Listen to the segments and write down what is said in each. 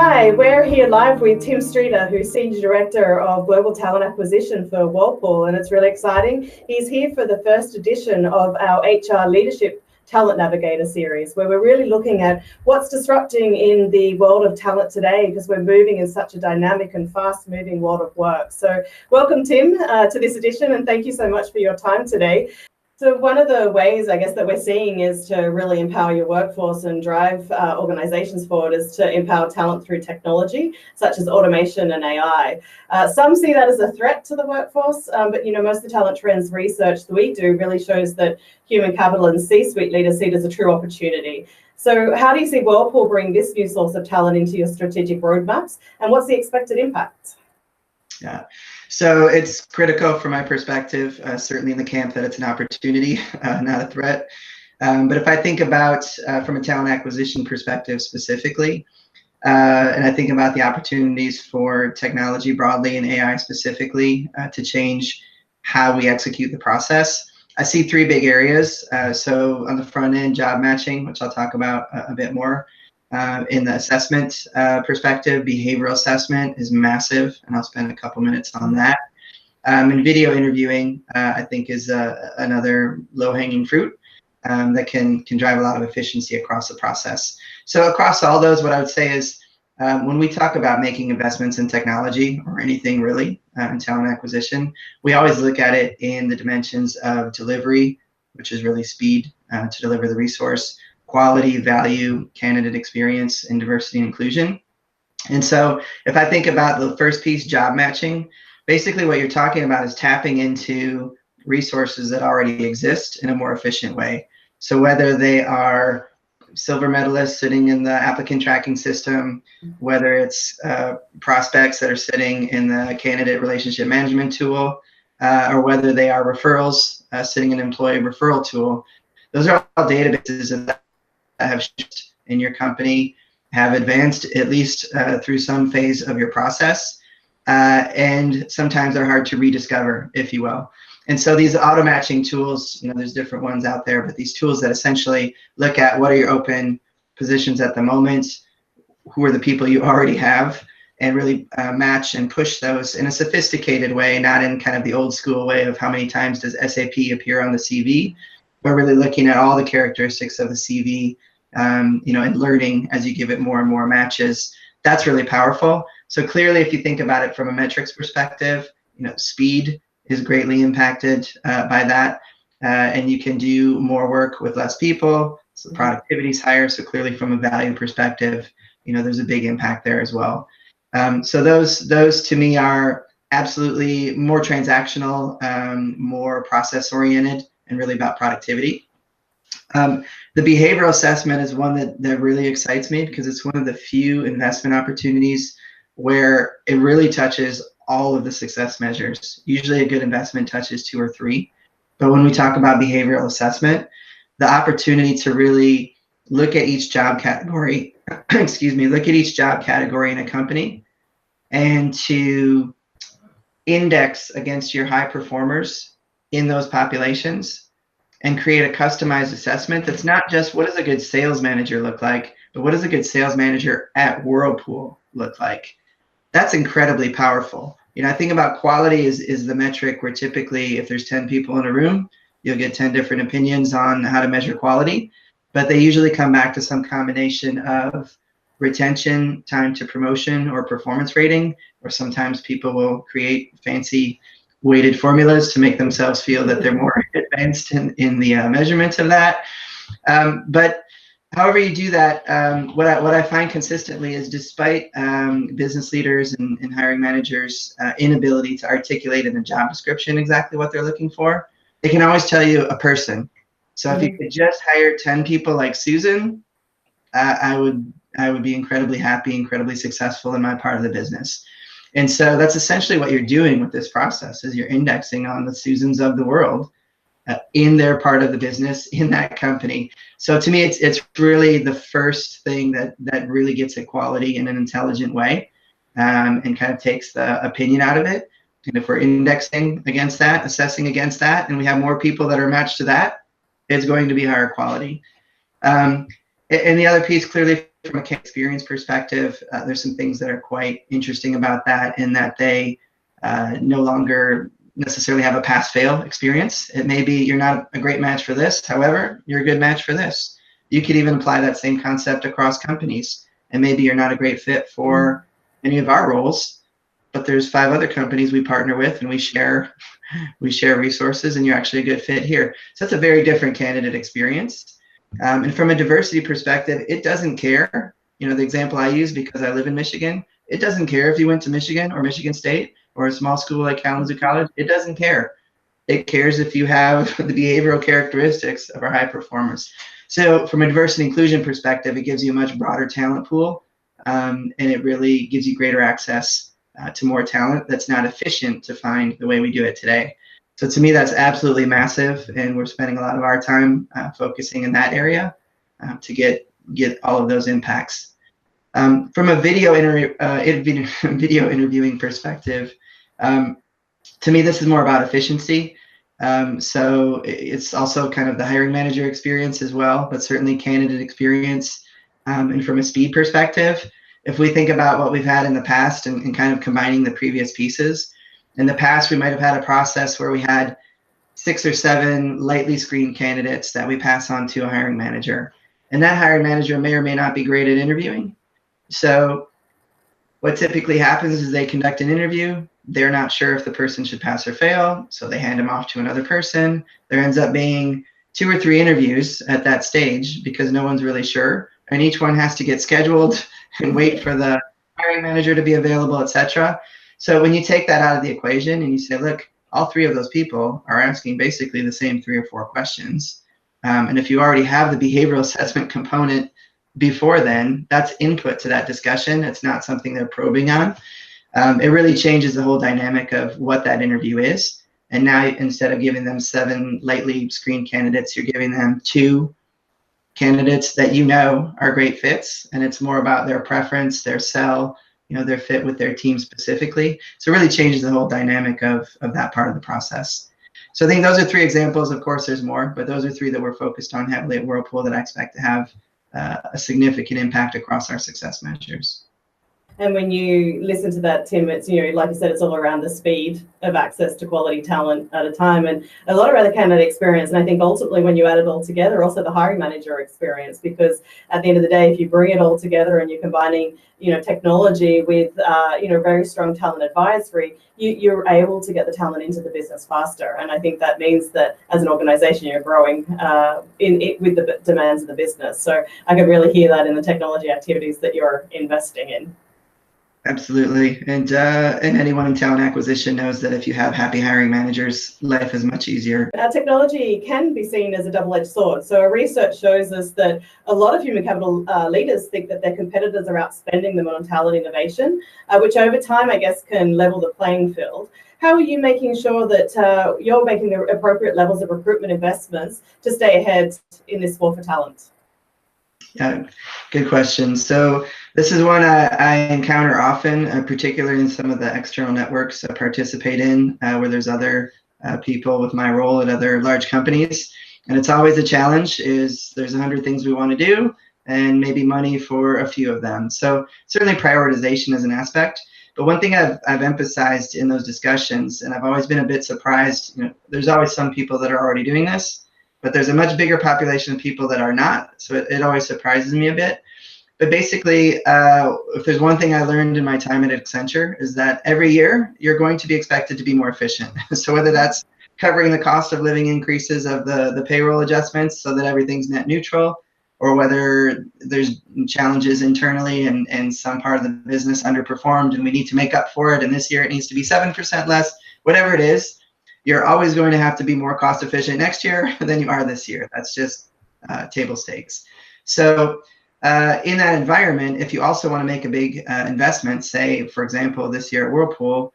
Hi, we're here live with Tim Streeter, who's Senior Director of Global Talent Acquisition for Whirlpool, and it's really exciting. He's here for the first edition of our HR Leadership Talent Navigator series, where we're really looking at what's disrupting in the world of talent today, because we're moving in such a dynamic and fast-moving world of work. So welcome, Tim, to this edition, and thank you so much for your time today. So one of the ways, I guess, that we're seeing is to really empower your workforce and drive organizations forward is to empower talent through technology, such as automation and AI. Some see that as a threat to the workforce, but most of the Talent Trends research that we do really shows that human capital and C-suite leaders see it as a true opportunity. So how do you see Whirlpool bring this new source of talent into your strategic roadmaps, and what's the expected impact? Yeah, so it's critical from my perspective, certainly in the camp that it's an opportunity, not a threat. But if I think about from a talent acquisition perspective specifically, and I think about the opportunities for technology broadly and AI specifically to change how we execute the process, I see three big areas. So on the front end, job matching, which I'll talk about a bit more. In the assessment perspective, behavioral assessment is massive, and I'll spend a couple minutes on that. And video interviewing, I think, is another low-hanging fruit that can drive a lot of efficiency across the process. So across all those, what I would say is when we talk about making investments in technology or anything really in talent acquisition, we always look at it in the dimensions of delivery, which is really speed to deliver the resource, quality, value, candidate experience, and diversity and inclusion. And so if I think about the first piece, job matching, basically what you're talking about is tapping into resources that already exist in a more efficient way. So whether they are silver medalists sitting in the applicant tracking system, whether it's prospects that are sitting in the candidate relationship management tool, or whether they are referrals sitting in an employee referral tool, those are all databases that have shipped in your company, have advanced at least through some phase of your process, and sometimes they're hard to rediscover, if you will. And so these auto matching tools, there's different ones out there, but these tools that essentially look at what are your open positions at the moment, who are the people you already have, and really match and push those in a sophisticated way, not in kind of the old school way of how many times does SAP appear on the CV, but really looking at all the characteristics of the CV, and learning as you give it more and more matches. That's really powerful. So clearly, if you think about it from a metrics perspective, speed is greatly impacted by that, and you can do more work with less people. So productivity is higher. So clearly, from a value perspective, there's a big impact there as well. So those to me are absolutely more transactional, more process oriented, and really about productivity. The behavioral assessment is one that really excites me because it's one of the few investment opportunities where it really touches all of the success measures. Usually a good investment touches 2 or 3. But when we talk about behavioral assessment, the opportunity to really look at each job category, look at each job category in a company and to index against your high performers in those populations and create a customized assessment that's not just what does a good sales manager look like, but what does a good sales manager at Whirlpool look like? That's incredibly powerful. I think about quality is the metric where typically if there's 10 people in a room, you'll get 10 different opinions on how to measure quality, but they usually come back to some combination of retention, time to promotion, or performance rating, or sometimes people will create fancy weighted formulas to make themselves feel that they're more advanced in the measurements of that. But however you do that, what I find consistently is despite business leaders and hiring managers' inability to articulate in a job description exactly what they're looking for, they can always tell you a person. So if you could just hire 10 people like Susan, I would be incredibly happy, incredibly successful in my part of the business. And so that's essentially what you're doing with this process is you're indexing on the Susans of the world in their part of the business, in that company. So to me, it's really the first thing that really gets at quality in an intelligent way and kind of takes the opinion out of it. And if we're indexing against that, assessing against that, and we have more people that are matched to that, it's going to be higher quality. And the other piece, clearly, from a experience perspective, there's some things that are quite interesting about that, in that they no longer necessarily have a pass-fail experience. It may be you're not a great match for this, however, you're a good match for this. You could even apply that same concept across companies, and maybe you're not a great fit for any of our roles, but there's 5 other companies we partner with, and we share resources, and you're actually a good fit here. So that's a very different candidate experience. And from a diversity perspective, it doesn't care. You know, the example I use, because I live in Michigan, it doesn't care if you went to Michigan or Michigan State or a small school like Kalamazoo College. It doesn't care. It cares if you have the behavioral characteristics of our high performers. So from a diversity and inclusion perspective, it gives you a much broader talent pool, and it really gives you greater access to more talent that's not efficient to find the way we do it today. So to me, that's absolutely massive, and we're spending a lot of our time focusing in that area to get all of those impacts. From a video interviewing perspective, to me, this is more about efficiency. So it's also kind of the hiring manager experience as well, but certainly candidate experience. And from a speed perspective, if we think about what we've had in the past and kind of combining the previous pieces, in the past, we might have had a process where we had 6 or 7 lightly screened candidates that we pass on to a hiring manager. And that hiring manager may or may not be great at interviewing. So what typically happens is they conduct an interview. They're not sure if the person should pass or fail, so they hand them off to another person. There ends up being 2 or 3 interviews at that stage because no one's really sure. And each one has to get scheduled and wait for the hiring manager to be available, etc. So when you take that out of the equation and you say, look, all 3 of those people are asking basically the same 3 or 4 questions. And if you already have the behavioral assessment component before then, that's input to that discussion. It's not something they're probing on. It really changes the whole dynamic of what that interview is. And now instead of giving them 7 lightly screened candidates, you're giving them 2 candidates that you know are great fits. And it's more about their preference, their sell, their fit with their team specifically. So it really changes the whole dynamic of that part of the process. So I think those are 3 examples. Of course, there's more, but those are 3 that we're focused on heavily at Whirlpool that I expect to have a significant impact across our success measures. And when you listen to that, Tim, it's, like you said, it's all around the speed of access to quality talent at a time, and a lot of other candidate experience. And I think ultimately when you add it all together, also the hiring manager experience, because at the end of the day, if you bring it all together and you're combining, technology with, very strong talent advisory, you're able to get the talent into the business faster. And I think that means that as an organization, you're growing with the demands of the business. So I can really hear that in the technology activities that you're investing in. Absolutely. And anyone in talent acquisition knows that if you have happy hiring managers, life is much easier. Technology can be seen as a double-edged sword. So our research shows us that a lot of human capital leaders think that their competitors are outspending them on talent innovation, which over time, I guess, can level the playing field. How are you making sure that you're making the appropriate levels of recruitment investments to stay ahead in this war for talent? Yeah, good question. So this is one I encounter often, particularly in some of the external networks I participate in, where there's other people with my role at other large companies. And it's always a challenge, is there's 100 things we want to do and maybe money for a few of them. So certainly prioritization is an aspect. But one thing I've emphasized in those discussions, and I've always been a bit surprised, there's always some people that are already doing this, but there's a much bigger population of people that are not. So it always surprises me a bit. But basically, if there's one thing I learned in my time at Accenture, is that every year you're going to be expected to be more efficient. So whether that's covering the cost of living increases of the payroll adjustments so that everything's net neutral, or whether there's challenges internally and some part of the business underperformed and we need to make up for it, and this year it needs to be 7% less, whatever it is, you're always going to have to be more cost efficient next year than you are this year. That's just table stakes. So in that environment, if you also want to make a big investment, say, for example, this year at Whirlpool,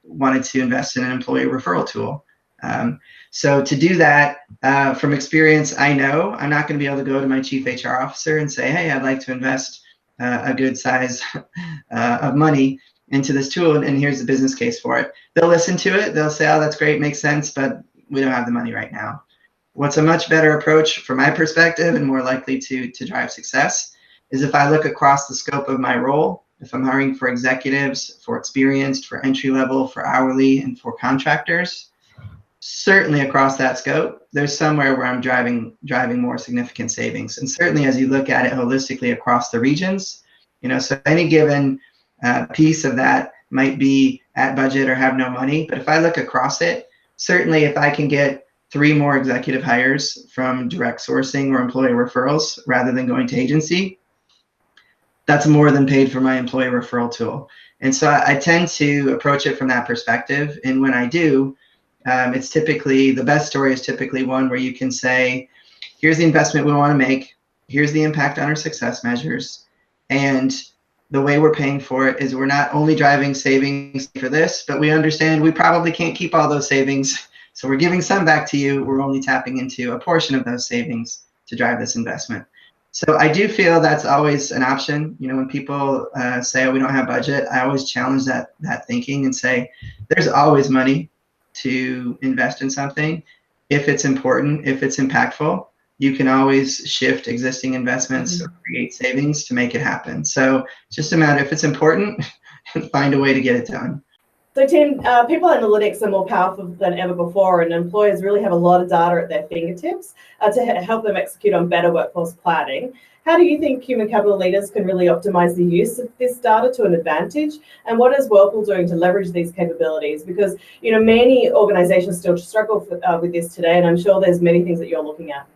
wanted to invest in an employee referral tool. So to do that, from experience, I know I'm not going to be able to go to my chief HR officer and say, hey, I'd like to invest a good size of money into this tool, and here's the business case for it. They'll listen to it. They'll say, oh, that's great, makes sense, but we don't have the money right now. What's a much better approach from my perspective and more likely to drive success is if I look across the scope of my role, if I'm hiring for executives, for experienced, for entry level, for hourly, and for contractors, certainly across that scope, there's somewhere where I'm driving more significant savings. And certainly as you look at it holistically across the regions, so any given piece of that might be at budget or have no money. But if I look across it, certainly if I can get 3 more executive hires from direct sourcing or employee referrals rather than going to agency, that's more than paid for my employee referral tool. And so I tend to approach it from that perspective. And when I do, it's typically, the best story is typically one where you can say, here's the investment we want to make, here's the impact on our success measures, and the way we're paying for it is we're not only driving savings for this, but we understand we probably can't keep all those savings. So we're giving some back to you. We're only tapping into a portion of those savings to drive this investment. So I do feel that's always an option. When people say, oh, we don't have budget, I always challenge that thinking and say, there's always money to invest in something. If it's important, if it's impactful, you can always shift existing investments or create savings to make it happen. So it's just a matter, if it's important, find a way to get it done. So Tim, people analytics are more powerful than ever before, and employers really have a lot of data at their fingertips to help them execute on better workforce planning. How do you think human capital leaders can really optimize the use of this data to an advantage? And what is Whirlpool doing to leverage these capabilities? Because many organizations still struggle with this today, and I'm sure there's many things that you're looking at.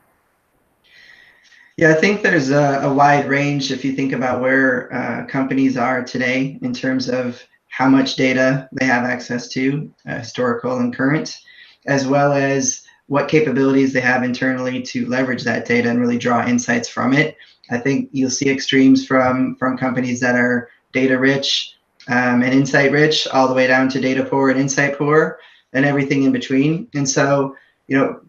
Yeah, I think there's a wide range if you think about where companies are today in terms of how much data they have access to, historical and current, as well as what capabilities they have internally to leverage that data and really draw insights from it. I think you'll see extremes from companies that are data rich and insight rich, all the way down to data poor and insight poor, and everything in between. And so,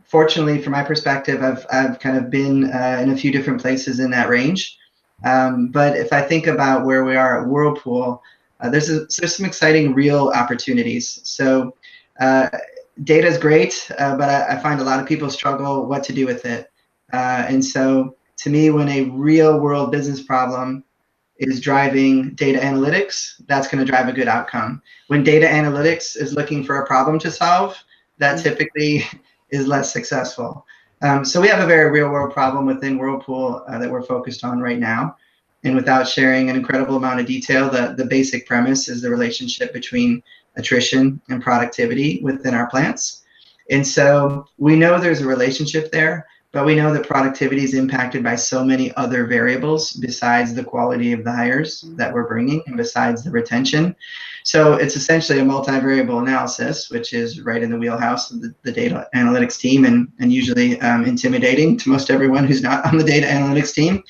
fortunately, from my perspective, I've kind of been in a few different places in that range. But if I think about where we are at Whirlpool, there's some exciting real opportunities. So data is great, but I find a lot of people struggle what to do with it. And so to me, when a real world business problem is driving data analytics, that's going to drive a good outcome. When data analytics is looking for a problem to solve, that typically is less successful. So we have a very real world problem within Whirlpool that we're focused on right now. And without sharing an incredible amount of detail, the basic premise is the relationship between attrition and productivity within our plants. And so we know there's a relationship there, but we know that productivity is impacted by so many other variables besides the quality of the hires that we're bringing and besides the retention. So it's essentially a multivariable analysis, which is right in the wheelhouse of the data analytics team and usually intimidating to most everyone who's not on the data analytics team.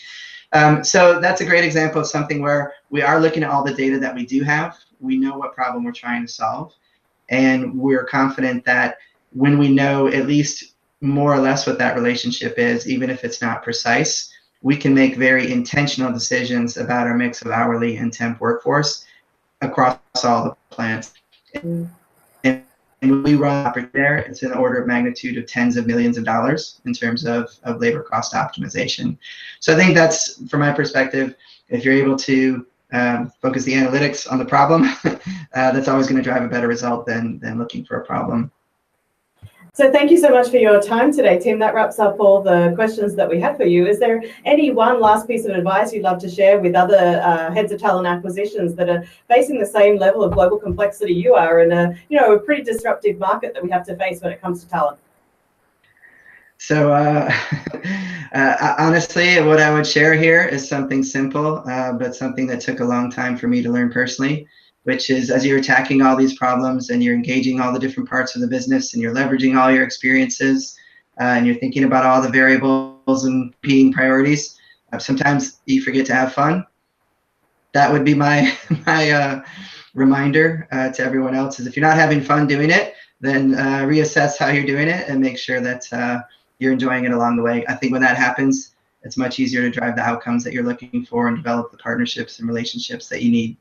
So that's a great example of something where we are looking at all the data that we do have. We know what problem we're trying to solve. And we're confident that when we know at least more or less what that relationship is, even if it's not precise, we can make very intentional decisions about our mix of hourly and temp workforce across all the plants. And when we run there, it's in the order of magnitude of tens of millions of dollars in terms of labor cost optimization. So I think that's, from my perspective, if you're able to focus the analytics on the problem, that's always going to drive a better result than looking for a problem. So thank you so much for your time today, Tim. That wraps up all the questions that we had for you. Is there any one last piece of advice you'd love to share with other heads of talent acquisitions that are facing the same level of global complexity you are in a pretty disruptive market that we have to face when it comes to talent? So honestly, what I would share here is something simple, but something that took a long time for me to learn personally, which is as you're attacking all these problems and you're engaging all the different parts of the business and you're leveraging all your experiences and you're thinking about all the variables and competing priorities, sometimes you forget to have fun. That would be my reminder to everyone else, is if you're not having fun doing it, then reassess how you're doing it and make sure that you're enjoying it along the way. I think when that happens, it's much easier to drive the outcomes that you're looking for and develop the partnerships and relationships that you need